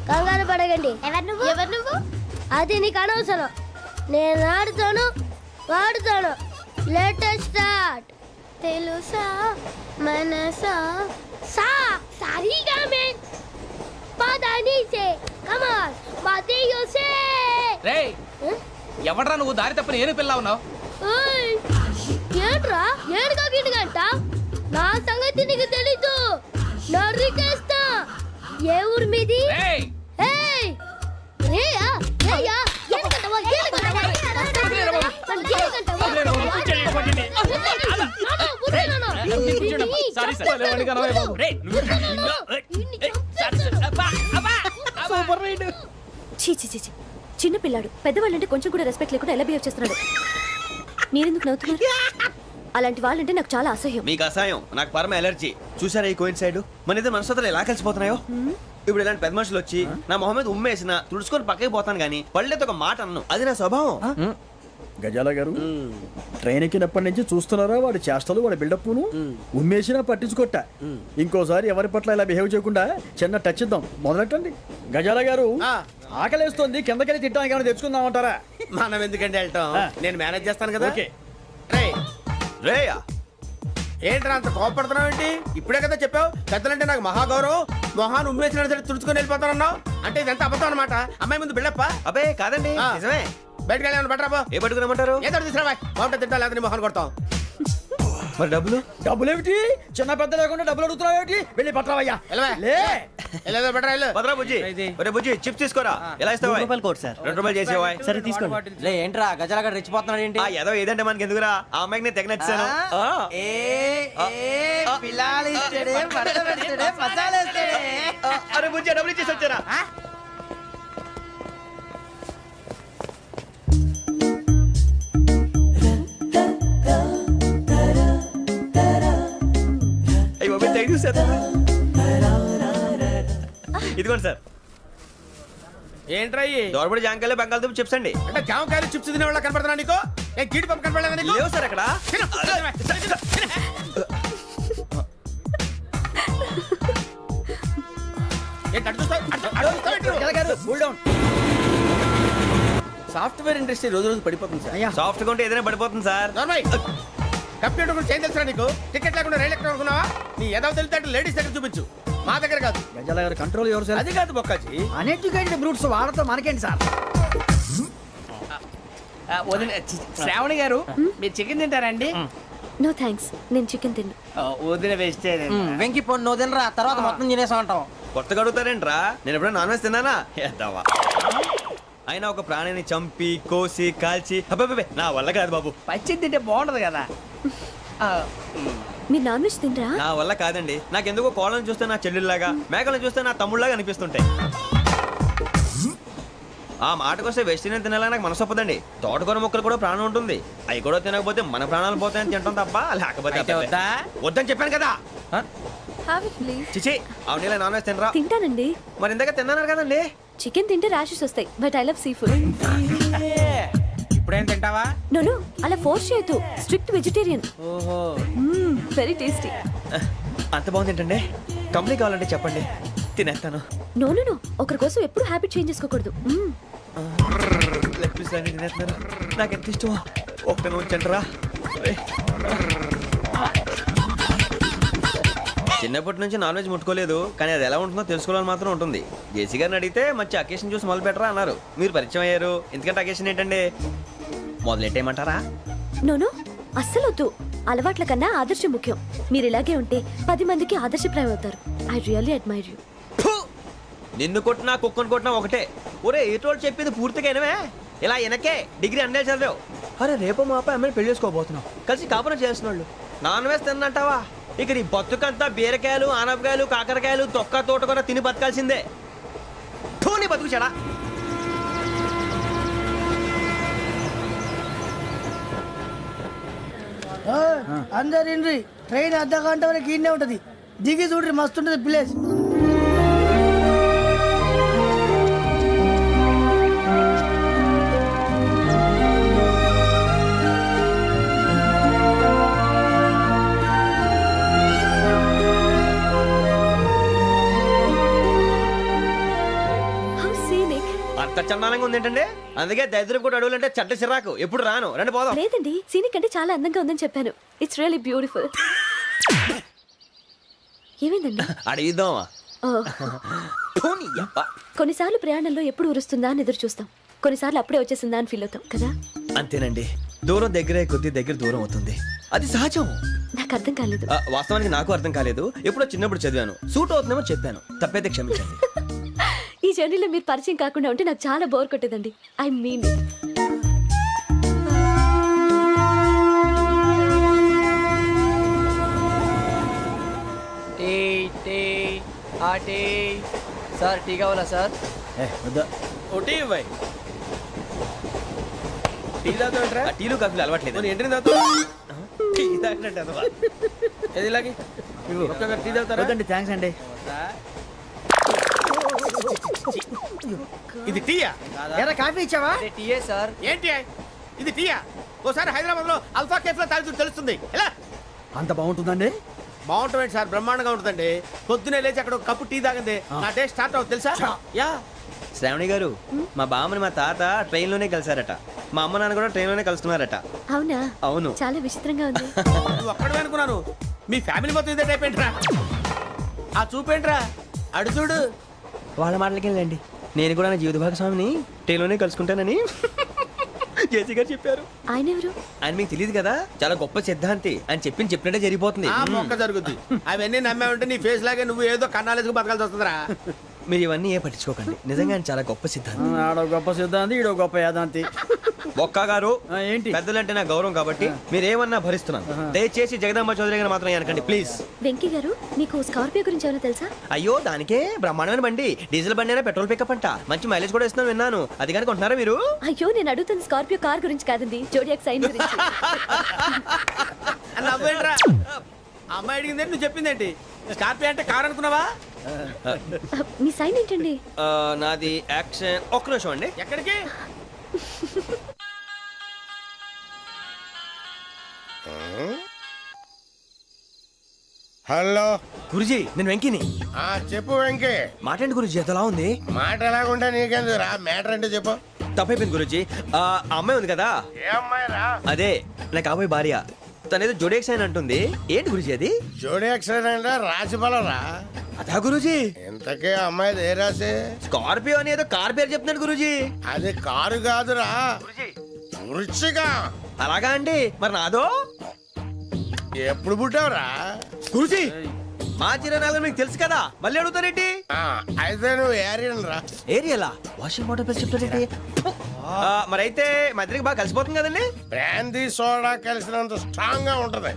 కంగారు పడకండి. ఎవరు నువ్వు? అది నీకు అనవసరం. నేను ఆడుతాను, వాడుతాను. Latest start. తెలుసా మనసా సా సారీగా మే పదని సే కమాన్ మాదేయో సే.
రేయ్ ఎవడ్రా నువ్వు దారి తప్పని ఏను పిల్ల ఉన్నావు?
ఓయ్ ఏంట్రా ఏడుగా గిడుగంట? నా సంగతి నీకు తెలీదు. నరికేస్తా. ఏ ఊరు మీది?
రేయ్
ఏయ్ రేయా రేయా ఏడుగంటవా ఏడుగంటవా
సారీ సార్. రేయ్ సూపర్ రైడ్.
చీ చీ చీ చీ. చిన్న పిల్లాడు పెద్దవాళ్ళంటే కొంచెం కూడా రెస్పెక్ట్ లేకుండా ఎలా బిహేవ్ చేస్తున్నాడు. మీరెందుకు నవ్వుతున్నారు? అలాంటి వాళ్ళంటే నాకు చాలా అసహ్యం.
మీకు అసహాయం, నాకు పరమ ఎలర్జీ. చూసారా ఈ కోయిన్ సైడ్ మన ఇద్దరు మనసుతో ఎలా కలిసిపోతున్నాయో. ఇప్పుడు ఇలాంటి పెద్ద మనుషులు వచ్చి నా మొహం మీద ఉమ్మేసిన తుడుచుకొని పక్కకి పోతాను కానీ పళ్ళేతో ఒక మాట అన్ను. అది నా స్వభావం.
గజాల గారు ట్రైన్ ఎక్కినప్పటి నుంచి చూస్తున్నారా వాడి చేష్టలు, వాడి బిల్డప్ను. ఉమ్మేసినా పట్టించుకోట. ఇంకోసారి ఎవరి పట్ల ఇలా బిహేవ్ చేయకుండా చిన్న టచ్ ఇద్దాం. మొదలెట్టండి. గజాల గారు ఆకలేస్తోంది, కిందకెళ్ళి తిట్టడానికి ఏమైనా తెచ్చుకుందామంటారా?
మనం ఎందుకంటే వెళ్తాం, నేను మేనేజ్ చేస్తాను కదా.
ఓకే.
రేయా
ఏంట్రా అంత కోపడుతున్నావు ఏంటి? ఇప్పుడే కదా చెప్పావు పెద్దలంటే నాకు మహాగౌరవం, మొహాన్ని ఉమ్మేసిన సరే తుడుచుకొని వెళ్ళిపోతానన్నావు. అంటే ఇదంతా అబద్ధం అనమాట. అమ్మాయి ముందు బిల్డప్ప.
అబ్బే కాదండి, నిజమే.
బయటకు వెళ్ళాను బట్రాబో.
ఏ పట్టుకురమ్మంటారు?
ఏదో తీసుకురా బాగుంటుంది తింటా, లేదా మొహాన్ని కొడతాం.
మరి డబ్బులు?
డబ్బులేమిటి? చిన్న పెద్ద లేకుండా డబ్బులు అడుగుతున్నావు ఏమిటి? వెళ్ళి పట్టరావయ్యా. లే
భద్రా బుజ్జి, ఒరే బుజ్జి చిప్స్ తీసుకోరా. ఎలా ఇస్తావా?
Court sir.
2 రూపాయలు చేసేవా?
సరే తీసుకోండి.
లే ఏంట్రా గజాలగా రెచ్చిపోతున్నాడు ఏంటి?
ఆ ఏదో ఏదంటే మనకి ఎందుకురా, ఆ అమ్మాయికి నేను తెగ నచ్చాను. అరే బుజ్జి డబ్బులు ఇచ్చేసి వచ్చారా? అయ్యో థ్యాంక్ యూ సార్. ఇదిగోండి సార్.
ఏంట్రా
దోరబడి జాంకాయలు బంగాళదుంప చిప్స్ అండి.
అంటే జామకాయలు చిప్స్ తినే వాళ్ళ కనపడుతున్నా నీకు? ఏ గీడి పంప కనపడలేదా నీకు?
లేవు సార్ అక్కడ.
సాఫ్ట్వేర్ ఇండస్ట్రీ రోజు రోజు పడిపోతుంది సార్.
సాఫ్ట్ గా ఉంటే ఏదైనా పడిపోతుంది సార్.
కంప్యూటర్ గురించి ఏం తెలుసా నీకు? టికెట్ లేకుండా రైలు ఎక్కడ అనుకున్నావా? నీ ఏదో తెలితే లేడీస్ దగ్గర చూపించు, మా దగ్గర కాదు.
గజాల గారు కంట్రోల్ ఎవరు సార్?
అది కాదు బొక్కాజీ.
అన్ఎడ్యుకేటెడ్ బ్రూట్స్ వాడతాం మనకేంటి సార్?
శ్రావణి గారు మీరు చికెన్ తింటారండి?
నో థ్యాంక్స్, నేను చికెన్ తిన్ను.
వదిన వేస్తే వెంకి పొన్ను నువ్వు తినరా, తర్వాత మొత్తం తినేసా ఉంటాం.
కొత్తగా అడుగుతారేంట్రా? నేను ఎప్పుడైనా నాన్ వెజ్ తిన్నానా? ఎద్దావా. అయినా ఒక ప్రాణిని చంపి కోసి కాల్చి అబ్బబ్బే నా వల్ల కాదు బాబు.
పచ్చి తింటే బాగుంటది కదా.
మీరు నాన్ వెజ్ తినరా?
నా వల్ల కాదండి. నాకెందుకో కోళ్ళని చూస్తే నా చెల్లెల్లాగా, మేకలను చూస్తే నా తమ్ముళ్ళలాగా అనిపిస్తుంటాయి. ఆ మాటకొస్తే వెస్టిరియన్ తినాలని నాకు మనసు ఒప్పదండి. తోటకూర మొక్కలు కూడా ప్రాణం ఉంటుంది. అవి కూడా తినకపోతే మన ప్రాణాలు పోతాయని తింటాం తప్ప లేకపోతే వద్దని చెప్పాను కదా.
Have it, please.
చిచి అవునీ నాన్ వెజ్ తినరా?
తింటానండి.
మరి ఇందాక తిన్నాను కదండి.
చికెన్ తింటే ర్యాషెస్ వస్తాయి, but I love sea food.
ఇప్పుడేం తింటావా?
నో అలా ఫోర్స్ చేయొద్దు. Strict vegetarian.
ఓహో
వెరీ టేస్టీ.
అంత బాగుంది ఏంటండి? కంపెనీ కావాలంటే చెప్పండి, తినేస్తాను.
నో ఒకరి కోసం ఎప్పుడు హ్యాబిట్ చేంజ్ చేసుకోకూడదు.
లెగ్ పీస్ అన్ని తినేస్తున్నారు. నాకు ఎంత ఇష్టమో ఒకటే ఉంచండిరా. చిన్నప్పటి నుంచి నాన్ వెజ్ ముట్టుకోలేదు, కానీ అది ఎలా ఉంటుందో తెలుసుకోవాలని మాత్రం ఉంటుంది. జేసీ గారిని అడిగితే మంచి అకేషన్ చూసి మొదలు పెట్టరా అన్నారు. మీరు పరిచయం అయ్యారు, ఎందుకంటే అకేషన్ ఏంటండి? మొదలెట్టేయమంటారా?
నో అస్సలు వద్దు. అలవాట్ల కన్నా ఆదర్శం ముఖ్యం. మీరు ఇలాగే ఉంటే 10 మందికి ఆదర్శప్రాయం అవుతారు. I really admire you.
నిన్ను కొట్టినా కుక్కను కొట్టినా ఒకటే. ఒరే ఏటోళ్ళు చెప్పింది పూర్తిగా వినవే. ఇలా వెనకే డిగ్రీ అన్నే చదివావు. అరే రేపు మా అబ్బాయి అమ్మాయిని పెళ్లి చేసుకోబోతున్నావు, కలిసి కాపురం చేసిన వాళ్ళు నాన్ వెజ్ తిన్నంటావా? ఇక నీ బతుకంతా బీరకాయలు, ఆనపకాయలు, కాకరకాయలు, తొక్క తోట కూడా తిని బతకాల్సిందే. నీ బతుకు చెడా.
అందరు ట్రైన్ అర్ధ గంట వరకు ఇన్నే ఉంటది దిగి చూడ్రి మస్తు ఉంటది ప్లేస్.
How scenic.
అంత చందానంగా ఉంది ఏంటంటే, అందుకే దరిద్రం కూడా అడవులంటే చెడ్డ చిరాకు. ఎప్పుడు రాను, రండి పోదాం.
లేదండి, సీనిక్ అంటే చాలా అందంగా ఉందని చెప్పాను. It's really beautiful. ఏమైందండి?
అడిగిద్దామా?
ఓ, కొన్నిసార్లు ప్రయాణంలో ఎప్పుడు ఉరుస్తుందా అని ఎదురు చూస్తాం, కొన్నిసార్లు అప్పుడే వచ్చేసిందా అని ఫీల్ అవుతాం కదా.
అంతేనండి, దూరం దగ్గరే కొద్ది దగ్గర దూరం అవుతుంది, అది సహజం.
నాకు అర్థం కాలేదు.
వాస్తవానికి నాకు అర్థం కాలేదు, ఎప్పుడో చిన్నప్పుడు చదివాను, సూట్ అవుతుందేమో చెప్పాను, తప్పైతే క్షమించండి.
ఈ జర్నీలో మీరు పరిచయం కాకుండా ఉంటే నాకు చాలా బోర్ కొట్టేదండి. ఐ మీన్
టీ టీ ఆ టీ సార్ టీ కావాలా సార్?
వద్దా.
ఒకటి ఇవ్వాయి. టీ తాగుతాంట్రా?
టీలు కాఫీలు అలవాట్లేదు.
ఏంటి తాగుతావు? టీ తాగినట్టు అదవా. ఏది ఇలాగే ఒక్కగారు టీ తాగుతారా?
వద్దండి, థ్యాంక్స్ అండి.
ఇది టీయా?
ఎరా కాఫీ ఇచ్చావా?
టీయే సార్.
ఏంటి ఇది టీయా? ఓసారి హైదరాబాద్ లో అల్ఫా కేఫ్ లో తాగుతూ తెలుస్తుంది. ఎలా
అంత బాగుంటుందండి?
బాగుంటుంది సార్, బ్రహ్మాండంగా ఉంటుందండి. పొద్దునే లేచి అక్కడ ఒక కప్పు టీ తాగింది నా డే స్టార్ట్ అవుతుంది తెలుసా? యా.
శ్రావణి గారు, మా బామ్మని మా తాత ట్రైన్ లోనే కలిసారట, మా అమ్మ నాన్న కూడా ట్రైన్ లోనే కలుస్తున్నారట.
అవునా?
అవును.
చాలా విచిత్రంగా ఉంది.
నువ్వు ఒక్కడే అనుకున్నాను, మీ ఫ్యామిలీ మొత్తం ఇదే టైప్ ఏంట్రా? ఆ చూపేంట్రా, అడు చూడు.
వాళ్ళ మాటలకి వెళ్ళండి, నేను కూడా నా జీవిత భాగస్వామిని ట్రైన్ లోనే కలుసుకుంటానని జేసీ గారు చెప్పారు.
ఆయన ఎవరు?
ఆయన మీకు తెలియదు కదా, చాలా గొప్ప సిద్ధాంతి అని చెప్పినట్టే జరిగిపోతుంది.
ఆ మొక్క జరుగుద్ది. అవన్నీ నమ్మే ఉంటే నీ ఫేస్ లాగే నువ్వు ఏదో కన్నాలేసుకు బతకాల్సి వస్తుందిరా.
మీరు ఇవన్నీ ఏ పట్టించుకోకండి, నిజంగా ఆయన చాలా గొప్ప సిద్ధాంతి.
ఆడో గొప్ప సిద్ధాంతి, ఈడో గొప్ప యాదాంతి.
ఒక్క గారు,
ఏంటి?
పెద్దలంటే నా గౌరవం కాబట్టి మీరేమన్నా భరిస్తున్నాను. దయచేసి జగదాంబ చౌదరి గారు మాత్రం అనకండి ప్లీజ్.
వెంకీ గారు, మీకు స్కార్పియో గురించి ఏమైనా తెలుసా?
అయ్యో, దానికే బ్రహ్మాండమైన బండి, డీజిల్ బండి అయినా పెట్రోల్ పికప్ అంట, మంచి మైలేజ్ కూడా ఇస్తున్నాను విన్నాను. అది కానీ కొంటున్నారా మీరు?
అయ్యో, నేను అడుగుతున్న స్కార్పియో కార్ గురించి కాదండి, జోడియాక్ సైన్ గురించి.
నవ్వేంట్రా? అమ్మాయి అడిగింది నువ్వు చెప్పిందేంటి? స్కార్పియో అంటే కార్ అనుకున్నావా?
మీ సైన్ ఏంటండి?
నాది యాక్షన్. ఒక్క నిమిషం అండి.
ఎక్కడికి?
హలో
గురుజీ, నేను వెంకిని.
చెప్పు వెంకీ.
మాట్లాడండి గురుజీ, ఎంతలా ఉంది?
మాట ఎలాగుంటా నీకెందుకు రా, మ్యాటర్ అంటే చెప్పు.
తప్పైపోయింది గురుజీ. ఆ అమ్మాయి ఉంది కదా,
ఏ అమ్మాయి రా?
అదే నా కాబోయే భార్య, తనేదో జోడేక్స్ అని అంటుంది. ఏంటి గురుజీ అది?
జోడి యాక్సిడెంట్ రాసి రా.
అదా గురుజీ?
ఇంతకే అమ్మాయి ఏ రాసి?
స్కార్పియో అని ఏదో కార్ పేరు చెప్తున్నాడు గురుజీ.
అది కారు కాదురా, వృచ్చిక.
అలాగా అండి, మరి నాదో?
ఎప్పుడు పుట్టావురా?
గురుజీ, మా చిరనాలు మీకు తెలుసు కదా, మళ్ళీ అడుగుతారేంటి?
అయితే నువ్వు ఏరియన్ రా.
ఏరియలా? వాషింగ్ వాటర్ పేరు చెప్తారేంటి? మరైతే మా ఇద్దరికి బాగా కలిసిపోతుంది కదండి.
బ్రాందీ సోడా కలిసినంత స్ట్రాంగ్ గా ఉంటది.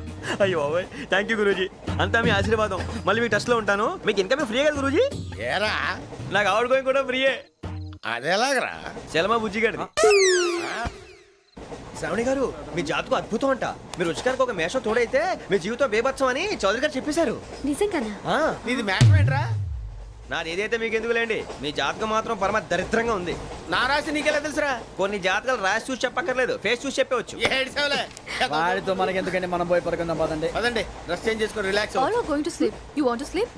అయ్యో థ్యాంక్ యూ గురూజీ, అంతా మీ ఆశీర్వాదం. మళ్ళీ మీకు టచ్ లో ఉంటాను. మీకు ఇన్కమ్ ఫ్రీ కదా గురూజీ?
ఏరా,
నాకు ఆవిడ గోయింగ్ కూడా ఫ్రీయే.
అదేలాగరా?
చలమా బుజ్జి గారిది. శ్రావణి గారు, మీ జాతకు అద్భుతం అంట. మీరు రుచికారికి ఒక మేషం తోడైతే మీ జీవితం బేబత్సం అని చౌదరి గారు చెప్పేశారు.
నిజంగానా?
నీది మ్యాచ్ ఏంట్రా?
నాది ఏదైతే మీకు ఎందుకు లేండి, మీ జాతకం మాత్రం పరమ దరిద్రంగా ఉంది.
నా రాసి నీకెలా తెలుసురా?
కొన్ని జాతకాలు రాసి చూసి చెప్పక్కర్లేదు, ఫేస్ చూసి చెప్పవచ్చు.
ఏడ్చావులే.
వాడితో మనకి ఎందుకండి, మనం పోయి పడుకుందాం పదండి.
పదండి, డ్రెస్ చేంజ్ చేసుకొని relax.
All are going to sleep. You want to sleep?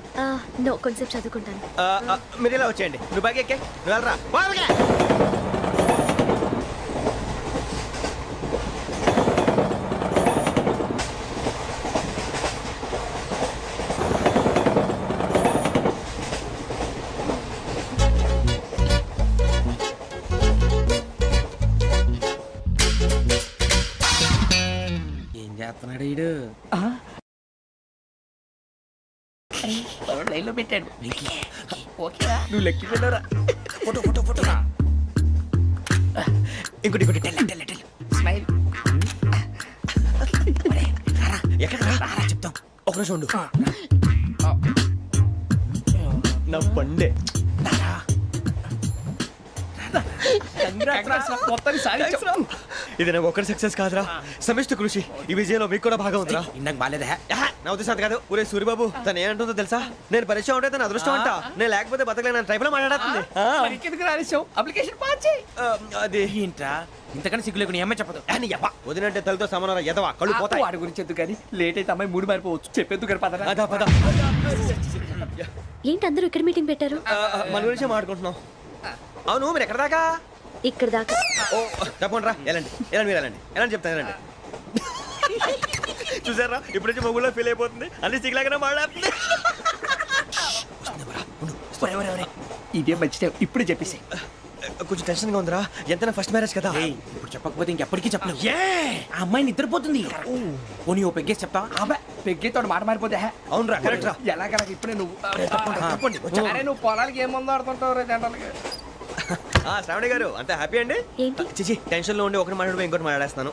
No, కొంచెం చదువుకుంటాను.
మీరు ఇలా వచ్చేయండి. నువ్వు బాగా ఎక్కే, నువ్వు వెళ్ళరా. బాగా
చేస్తున్నాడు ఈడు. లైన్ లో పెట్టాడు.
నువ్వు లెక్కి వెళ్ళరా. Photo photo photo. ఇంకోటి ఇంకోటి టెల్ స్మైల్. ఎక్కడ రా చెప్తాం. ఒక నిమిషం ఉండు. నా పండే. ఇది నాకు ఒక్కరి సక్సెస్ కాదురా, సమిష్టి కృషి. ఈ విజయంలో మీకు కూడా భాగం ఉందిరా.
ఇందాక బాగాలేదా?
నా ఉద్దేశం అంత కాదు. ఊరే సూరిబాబు తను ఏమంటుందో తెలుసా? నేను పరిచయం ఉంటే తన అదృష్టం అంట, నేను లేకపోతే బతకలేను ట్రైప్ లో మాట్లాడుతుంది.
అప్లికేషన్ పాస్ చేయి.
అది
ఏంట్రా ఇంతకన్నా సిగ్గు లేకుండా ఏమై చెప్పదు.
వదినంటే తలతో సమానం ఎదవా, కళ్ళు పోతాయి.
వాడి గురించి ఎందుకు కానీ లేట్ అయితే అమ్మాయి మూడు మారిపోవచ్చు. చెప్పేందుకు గారు పదరా.
అదా పద.
ఏంటి అందరూ ఇక్కడ మీటింగ్ పెట్టారు?
మన గురించే మాట్లాడుకుంటున్నాం. అవును మీరు ఎక్కడ దాకా?
ఇక్కడ దాకా.
ఓ తప్పకుండా రా, వెళ్ళండి వెళ్ళండి, మీరు వెళ్ళండి వెళ్ళండి చెప్తాను, వెళ్ళండి. చూసారా ఇప్పుడు నుంచి మొగుల్లో ఫీల్ అయిపోతుంది, అన్ని సిగ్లాగానే మాట్లాడుతుంది.
ఇదే మంచి టైం, ఇప్పుడే చెప్పేసి.
కొంచెం టెన్షన్ గా ఉందిరా, ఎంతైనా ఫస్ట్ మ్యారేజ్ కదా.
ఇప్పుడు చెప్పకపోతే ఇంకెప్పటికీ చెప్పలేవు. ఆ అమ్మాయి నిద్రపోతుంది. పోనీ ఓ పెగ్గేసి చెప్తా.
అబ్బా పెగ్గేతో మాట మారిపోతే.
అవునురా కరెక్ట్ రా.
ఎలాగలా ఇప్పుడే నువ్వు
తప్పండి.
అరే నువ్వు పొలాలకి ఏం ముందు ఆడుతుంటావు రే జనరల్గా.
శ్రావణి గారు అంతా హ్యాపీ అండి?
ఏంటి?
చిచి టెన్షన్ లో ఉండి ఒకటి మాట్లాడిపోయి ఇంకోటి మాట్లాడేస్తున్నాను.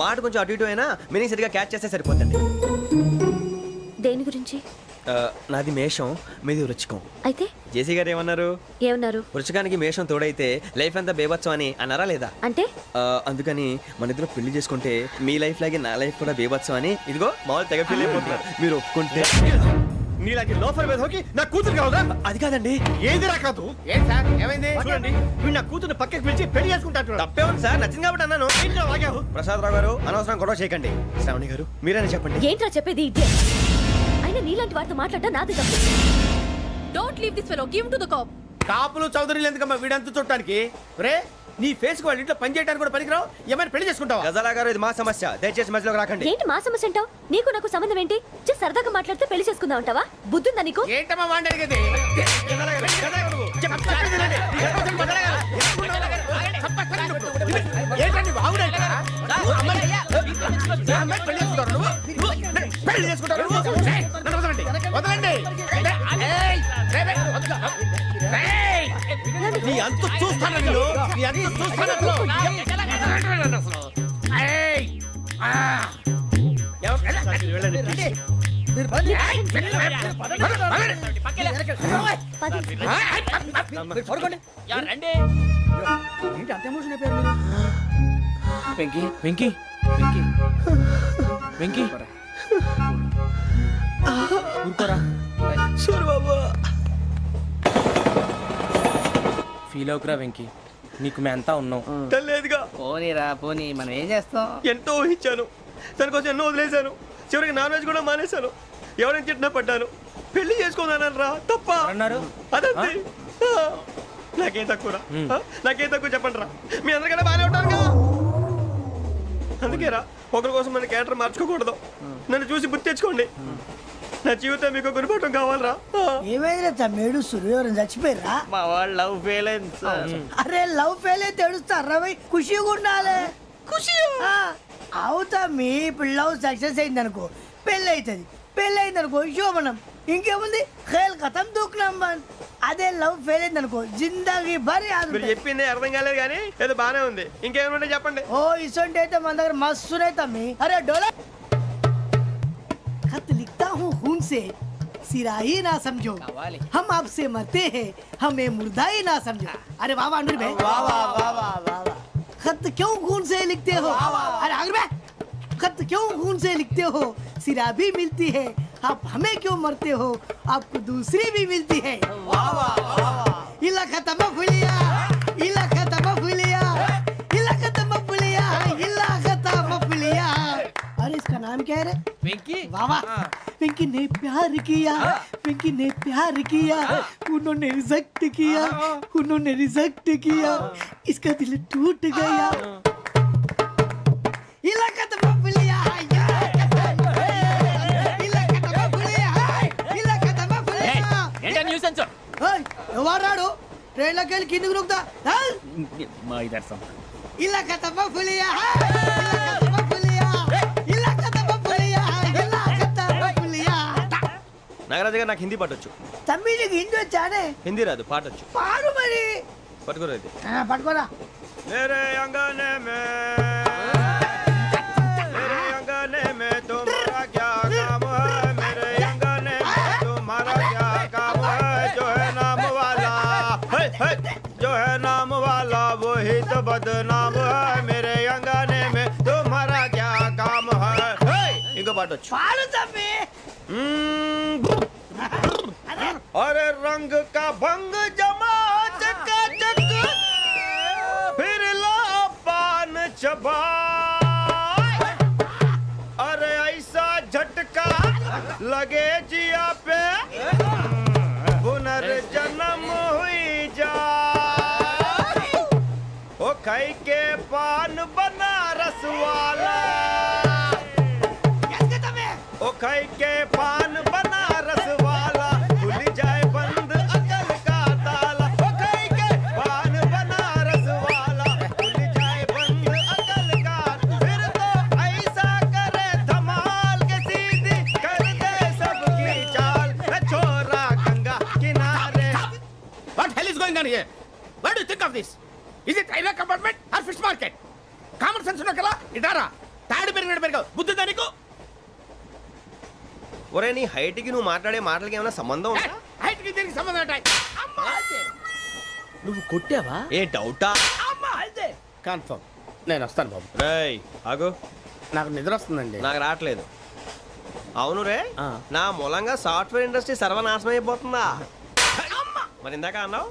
మాట కొంచెం అటు ఇటు అయినా మీనింగ్ సరిగా క్యాచ్ చేస్తే సరిపోతుంది.
దేని గురించి?
నాది మేషం, మీది వృచ్చికం.
అయితే
జేసీ గారు ఏమన్నారు?
ఏమన్నారు?
వృచ్చికానికి మేషం తోడైతే లైఫ్ అంతా బేబత్సం అని అన్నారా లేదా?
అంటే
అందుకని మన ఇద్దరు పెళ్లి చేసుకుంటే మీ లైఫ్ లాగే నా లైఫ్ కూడా బేబత్సం అని ఇదిగో మామూలు తెగ ఫీల్ అయిపోతున్నారు. మీరు ఒప్పుకుంటే
నీలాంటి లోఫర్ మీద హోకి నా కూతురు కావదా?
అది కాదండి.
ఏది రాకాదు? ఏం సార్ ఏమైంది? చూడండి వీడు నా కూతురు పక్కకి పిలిచి పెళ్లి చేసుకుంటాడు.
తప్పే ఉంది సార్, నచ్చింది కాబట్టి అన్నాను. ప్రసాద్ రావు గారు అనవసరం గొడవ చేయకండి. శ్రావణి గారు మీరైనా చెప్పండి.
ఏంట్రా చెప్పేది? ఇదే అయినా నీలాంటి వారితో మాట్లాడటం నాది తప్పు.
Don't leave this fellow. Give him to the cop.
కాపులు చౌదరులు ఎందుకమ్మా వీడంతా చూడటానికి? రే నీ ఫేస్ కు వాళ్ళ ఇంట్లో పని చేయడానికి కూడా పనికిరావు, ఏమైనా పెళ్లి చేసుకుంటావా?
గజాలా గారు ఇది మా సమస్య, దయచేసి మధ్యలోకి రాకండి.
ఏంటి మా సమస్య అంటావు? నీకు నాకు సంబంధం ఏంటి? సరదాగా మాట్లాడితే పెళ్లి చేసుకుందాం అంటావా? బుద్ధుందా నీకు?
ఏంటమ్మా వాడిని అడిగేది? ఏంటండి బాగుండేట? పెళ్లి చేసుకుంటారు నువ్వు? నన్ను వదలండి, వదలండి. నీ అంత చూస్తాను నేను, నీ అంత చూస్తాను అసలు.
ఏంటి అంత ఎమోషన్ అయిపోయారు మీరు?
వెంకీ వెంకీ వెంకీ వెంకీ ఊరుకోరా.
సూరిబాబు
ఫీల్ అవుకురా వెంకీ, నీకు మేమంతా ఉన్నాం.
తెలియదుగా.
పోనీరా పోనీ, మనం ఏం చేస్తాం?
ఎంతో ఊహించాను, తన కోసం ఎన్నో వదిలేశాను, చివరికి నాన్ వెజ్ కూడా మానేశాను. ఎవరైనా తిట్టినా పడ్డాను, పెళ్లి చేసుకున్నానని రా తప్ప
అన్నారు.
అదంతే. నాకేం తక్కువ రా, నాకేం తక్కువ చెప్పండి రా. మీ అందరికన్నా బాగానే ఉంటారుగా. అందుకే రా ఒకరి కోసం మన క్యారెక్టర్ మార్చుకోకూడదు. నన్ను చూసి గుర్తు తెచ్చుకోండి. నా జీవితం మీకు గురిపటం కావాలరా.
ఏమైందిరా తమ్మేడు సూర్యవరం చచ్చిపోయిరా?
మా వాళ్ళు లవ్ ఫెయిల్ అయింది సార్.
అరే లవ్ ఫెయిల్ అయితే ఏడుస్తారా? ఖుషిగా ఉండాలి. ఖుషి అవుతా. మీ ఇప్పుడు లవ్ సక్సెస్ అయింది అనుకో పెళ్ళి అవుతుంది, పెళ్ళి అయింది అనుకో శోభనం. ఇంకేముంది ఖేల్ కథం దూకునాం బన్. అదే లవ్ ఫెయిల్ అయింది అనుకో జిందాగీ భారీ.
మీరు చెప్పింది అర్థం కాలేదు కానీ ఏదో బానే ఉంది. ఇంకేమైనా చెప్పండి.
ఓ ఇసొంటి అయితే మన దగ్గర మస్తునే తమ్మి. అరే డోలా खत लिखता हूँ खून से, सिरा ही ना समझो, हम आपसे मरते हैं, हमें मुर्दा ही ना समझो. अरे वाह वाह अनुर भाई, वाह वाह वाह वाह वाह. खत क्यों खून से लिखते हो? अरे अनुर भाई, खत क्यों खून से लिखते हो? सिरा भी मिलती है, आप हमें क्यों मरते हो? आपको दूसरी भी मिलती है. वाह वाह वाह. इला खत्म फुलिया, इला खत्म फुलिया, इला खत्म फुलिया, इला खत्म फुलिया. अरे इसका नाम क्या है रे?
వెంకీ
वाह वाह. पिंकी ने प्यार किया, पिंकी ने प्यार किया, उन्होंने रिजेक्ट किया, उन्होंने रिजेक्ट किया, इसका दिल टूट गया. इलाका तो बबलिया, इलाका तो बबलिया, इलाका तो बबलिया.
ఏంటా న్యూసెన్స్?
ओए ఎవరు రాడు? ట్రైన్ లోకి వెళ్ళి కిందికి రుకుతా.
మా ఇదర్సం
ఇలాకా तो बबलिया, इलाका तो बबलिया, इलाका तो बबलिया, इलाका तो बबलिया.
నాగరాజు గారు నాకు హిందీ పాటొచ్చు.
తమ్మి నీకు హిందీ వచ్చానే?
హిందీ రాదు, పాటొచ్చు.
పాడు మరి.
పట్టుకోరు అయితే.
పట్టుకోరా.
मेरे अंगने में तुम्हारा क्या काम है? मेरे अंगने में तुम्हारा क्या काम है? जो है नाम वाला, जो है नाम वाला वही तो बदनाम है. मेरे अंगने పాడొచ్చు
పాడు తమ్మి.
अरे रंग का भंग जमा चकाचक फिर ला पान चबा अरे ऐसा झटका लगे जिया पे पुनर्जन्म हुई जा ओ खाई के पान बनारस वाला ओ खाई के पान बनारस वाला खुल जाए बंद अकल का ताला ओ खाई के पान बनारस वाला खुल जाए बंद अकल का फिर तो ऐसा करे धमाल के सीधी कर दे सबकी चाल छोरा गंगा किनारे
What hell is going on here? What do you think of this? Is it railway compartment or fish market? Common sense ఉన్న కదా ఇదారా తాడు పెరిగినట్టు పెరిగావు బుద్ధి దానికి
ఒరే నీ హైట్ కి నువ్వు మాట్లాడే మాటలకి ఏమైనా సంబంధం ఉందా
హైట్ కి దీనికి సంబంధం ఉంటాయి నువ్వు కొట్టావా
ఏ డౌటా
కన్ఫర్మ్ నేను వస్తాను బాబు
రేయ్ ఆగు
నాకు నిద్ర వస్తుందండి
నాకు రావట్లేదు అవును రే
ఆ.
నా మూలంగా సాఫ్ట్వేర్ ఇండస్ట్రీ సర్వనాశనం అయిపోతుందా మరి ఇందాక అన్నావు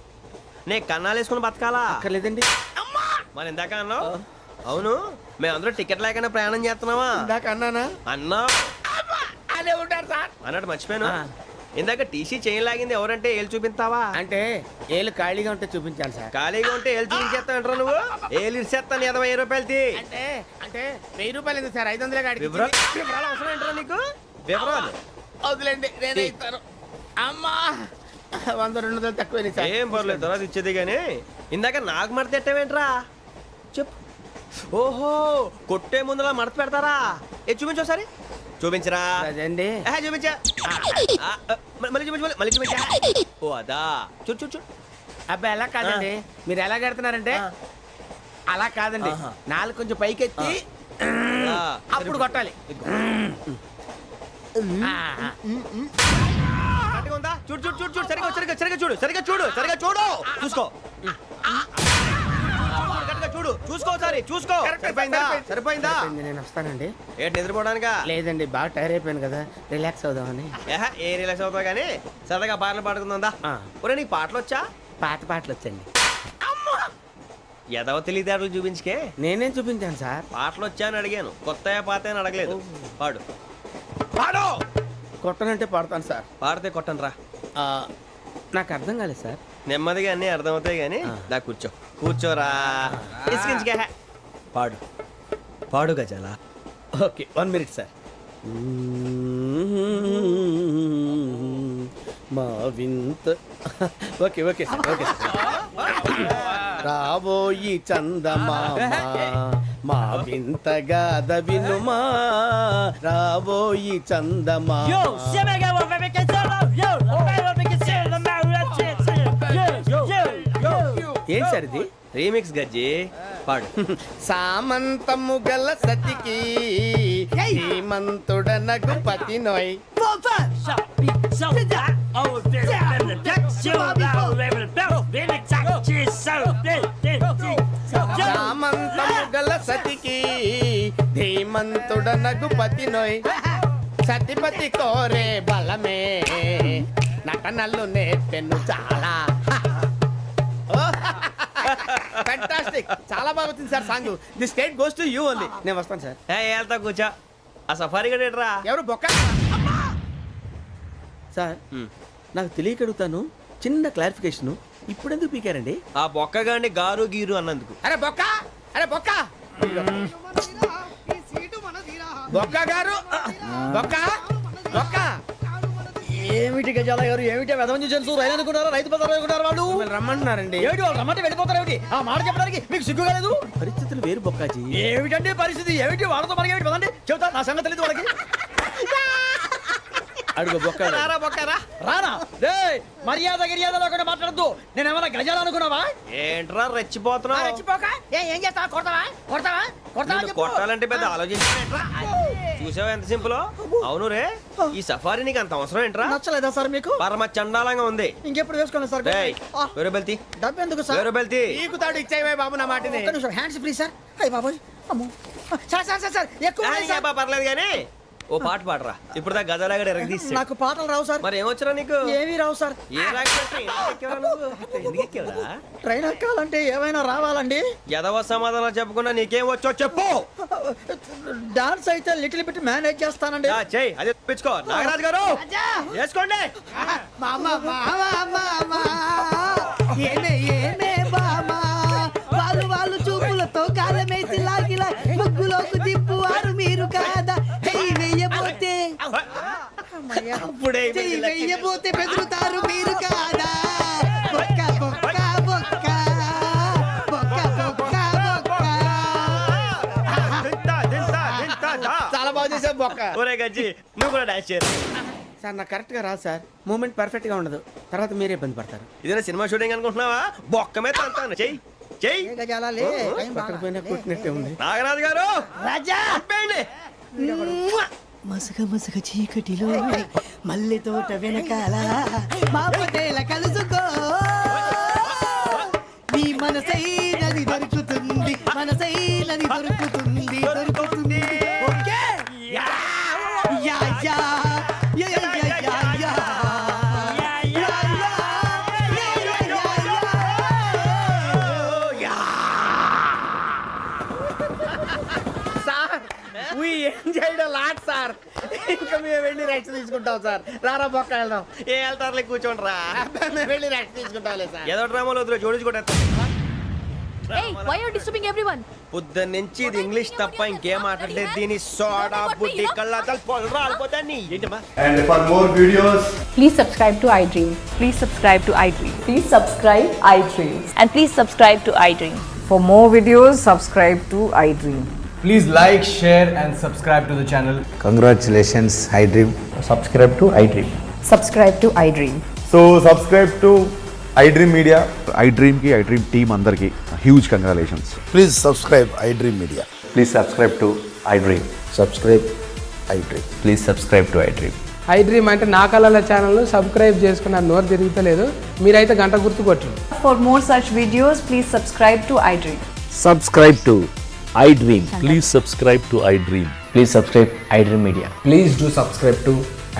నే కన్నాలు వేసుకుని బతకాలా
అక్కర్లేదండి
మరి ఇందాక అన్నావు అవును మేమందరూ టికెట్ లేకుండా ప్రయాణం చేస్తున్నావా
ఇందాక అన్నానా
అన్నావు
అదే ఉంటారు సార్
అన్నట్టు మర్చిపోయాను
ఆ.
ఇందాక టీసీ చేయి లాగింది ఎవరంటే ఏళ్ళు చూపిస్తావా
అంటే ఏళ్ళు ఖాళీగా ఉంటే చూపించాను సార్
ఖాళీగా ఉంటే ఏళ్ళు చూపించేస్తానంటారా నువ్వు ఏళ్ళు ఇచ్చేస్తాను 20 రూపాయలది
అంటే అంటే 1000 రూపాయలు ఎందుకు సార్ 500 కాడికి
వివరాలు వివరాలు అవసరం ఏంటరా నీకు వివరాలు
వదిలేండి నేనే ఇస్తాను అమ్మా 100 200 తక్కువ సార్
ఏం పర్లేదు తర్వాత ఇచ్చేది కానీ ఇందాక నాకు మడత ఎట్టవేంట్రా చెప్పు ఓహో కొట్టే ముందులా మడత పెడతారా ఏ చూపించు ఒకసారి చూపించరా
అదండి
చూపించా మళ్ళీ చూపించు మళ్ళీ చూపించా ఓ అదా చూడు చూడు చూడు
అబ్బాయి ఎలా కాదండి మీరు ఎలా కడుతున్నారంటే అలా కాదండి నాలుగు కొంచెం పైకెత్తి అప్పుడు కొట్టాలి
కరెక్ట్గా ఉందా చూడు చూడు చూడు చూడు సరిగా సరిగా సరిగా చూడు సరిగా చూడు సరిగా చూడు చూసుకో కరెక్ట్గా చూడు చూసుకో ఒకసారి చూసుకో సరిపోయిందా సరిపోయిందా
నేను వస్తానండి
ఏంటి నిద్రపోవడానికా
లేదండి బాగా టైర్ అయిపోయాను కదా రిలాక్స్ అవుదామని
ఏ రిలాక్స్ అవుతావు కానీ సరదాగా పాటలు పాడుకుందా ఒరే నీకు పాటలు వచ్చా
పాత పాటలు వచ్చండి
ఎదవ తెలివితేటలు చూపించుకే
నేనేం చూపించాను సార్
పాటలు వచ్చా అని అడిగాను కొత్త పాత అని అడగలేదు పాడు పాడు
కొట్టనంటే పడతాను సార్
పాడితే కొట్టను రా
నాకు అర్థం కాలేదు సార్
నెమ్మదిగా అన్నీ అర్థమవుతాయి కానీ దా కూర్చో కూర్చోరా ఇసుకించుకే పాడు పాడు గజాల
ఓకే 1 మినిట్ సార్ మా వింత okay okay sir okay sir రాబోయి చందమామ మా వింతగా వినుమా రాబోయి చందమామ ఏం సార్ ఇది
రీమిక్స్ గజ్జి పాడు
సామంతము గల సతికి శ్రీమంతుడనగు పతి నోయ్ సామంతము గల సతికి ధీమంతుడనగు పతి నోయ్ సతిపతి కోరే బలమే నటనలు నేర్పెను చాలా ఫ్యాంటాస్టిక్ చాలా బాగా వచ్చింది sir song the state goes to you only నేను వస్తాను సార్
వెళ్తా కూర్చో ఆ సఫారీ గడేట్రా
ఎవరు బొక్క సార్ నాకు తెలియక అడుగుతాను చిన్న క్లారిఫికేషన్ ఇప్పుడు ఎందుకు పీకారండి
ఆ బొక్కగాడిని గారు గీరు అన్నందుకు
అరే బొక్క అరే బొక్క బొక్క గారు బొక్క బొక్క
ఏమిటి గజాల గారు ఏమిటి వెదవం చూసాను రైలు అనుకున్నారా రైతు బజార్ అనుకున్నారు వాళ్ళు
మిమ్మల్ని రమ్మంటున్నారండి
ఏమిటి వాళ్ళు రమ్మంటే వెళ్ళిపోతారు ఏమిటి ఆ మాట చెప్పడానికి మీకు సిగ్గు కాలేదు
పరిస్థితులు వేరు బొక్కాజీ
ఏమిటండి పరిస్థితి ఏమిటి వాళ్ళతో మనకి ఏమిటి పదండి చెబుతా నా సంగతి తెలియదు వాళ్ళకి
అడుగు బొక్క
రారా బొక్కరా
రానా రే మర్యాద గిర్యాద లేకుండా మాట్లాడద్దు నేను ఏమైనా గజాలు అనుకున్నావా
ఏంట్రా రెచ్చిపోతున్నావు
రెచ్చిపోక ఏం చేస్తావా కొడతావా కొడతావా కొడతావా
నిన్ను
చెప్పు.
కొట్టాలంటే పెద్ద ఆలోచించా చూసావా ఎంత సింపుల్ అవును రే ఈ సఫారీ నీకు అంత అవసరం ఏంట్రా
నచ్చలేదా సార్ మీకు
పరమ చండాలంగా ఉంది
ఇంకెప్పుడు వేసుకోండి సార్
డేయ్,
ఆ,
వేరే బెల్తి
డబ్బు ఎందుకు సార్
వేరే బెల్తి
నీకు తాడు ఇచ్చేవే బాబు నా మాటని
ఒక్క నిమిషం హ్యాండ్స్ ఫ్రీ సార్ అయ్యి బాబోయ్ అమ్మో సార్ సార్ సార్ సార్ ఎక్కువ ఉన్నాయి సార్.
పర్లేదు కానీ ఓ పాట పాడరా ఇప్పుడు దా గజాలగడ ఎరగ తీసి
నాకు పాటలు రావు సార్.
మరి ఏమొచ్చరా నీకు
ఏమీ రావు సార్.
ఏ రాకపోతే ఎందుకు ఎక్కేవరా నువ్వు? ఎందుకు ఎక్కేవరా?
ట్రైన్ ఎక్కాలంటే ఏమైనా రావాలండి.
ఎదవ సమాధానం చెప్పకుండా నీకేం వచ్చో చెప్పు.
డాన్స్ అయితే లిటిల్ బిట్ మేనేజ్ చేస్తానండి.
చెయ్యి అదే తెప్పించుకో. నాగరాజు గారు వేసుకోండి.
మామా మామా మామా ఏమే ఏమే బామా వాళ్ళు చూపులతో కాలమేసి లాగిలా ముగ్గులోకి తిప్పువారు మీరు కాదా చెయ్యి వెయ్యబోతే
అప్పుడే
చెయ్యి వెయ్యబోతే బెదురుతారు మీరు కాదా బొక్క బొక్క బొక్క బొక్క బొక్క బొక్క.
చాలా బాగా చేసావు బొక్క.
ఒరే గజ్జి నువ్వు కూడా డాన్స్ చేయరు.
సార్ నాకు కరెక్ట్ గా రాదు సార్. మూమెంట్ పర్ఫెక్ట్ గా ఉండదు, తర్వాత మీరే ఇబ్బంది పడతారు.
ఇదేనా సినిమా షూటింగ్ అనుకుంటున్నావా? బొక్క మీద అంటాను. చెయ్యి చెయ్యి.
ఏ గజాలా లే, టైం బాగా.
పక్కన పోయినా కొట్టినట్టే ఉంది.
నాగరాజు గారు
రాజా
ఆపేయండి.
మసగ మసగ చీకటిలో మల్లె తోట వెనకాల మా పటేల కలుసుకో నీ మనసైనది దొరుకుతుంది మనసైనది దొరుకుతుంది దొరుకుతుంది okay yeah yeah yeah yeah yeah yeah yeah yeah
sir we enjoyed a lot sir. ఇంకా మేము వెళ్ళి రెస్ట్ తీసుకుంటాం సార్. రారా బొక్క వెళ్దాం.
ఏ వెళ్తారులే కూర్చోండి రా.
మేము వెళ్ళి రెస్ట్ తీసుకుంటాంలే సార్.
ఏదో డ్రామాలో వద్దు జోడించుకుంటా.
Hey, why are you disturbing everyone?
పొద్దున్న నుంచి ఇది ఇంగ్లీష్ తప్ప ఇంకేం మాట్లాడలేదు. దీని సోడా బుడ్డి కళ్ళతలు పొలరా ఆడిపోతాన్ని ఏంటమ్మా.
And for more videos,
Please subscribe to iDream. Please subscribe to iDream. Please subscribe iDream. And please subscribe to iDream.
For more videos, subscribe to iDream.
please like, share and subscribe to the channel.
Congratulations, iDream. Subscribe to iDream.
Subscribe to iDream.
So subscribe to iDream Media.
iDream ki iDream team andarki huge congratulations.
Please subscribe I dream media.
Please subscribe to iDream.
Subscribe I dream.
Please subscribe to iDream.
iDream అంటే నా కళల channel subscribe చేసుకున్న నోరు తిరుగుతలేదు. మీరైతే గంట గుర్తు కొట్టండి. For more such videos, please subscribe to iDream.
Subscribe to iDream.
Please subscribe to iDream.
Please subscribe iDream Media.
Please do subscribe to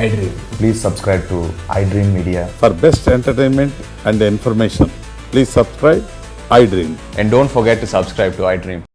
iDream.
Please subscribe to iDream Media.
For best entertainment and information, please subscribe iDream.
And don't forget to subscribe to iDream.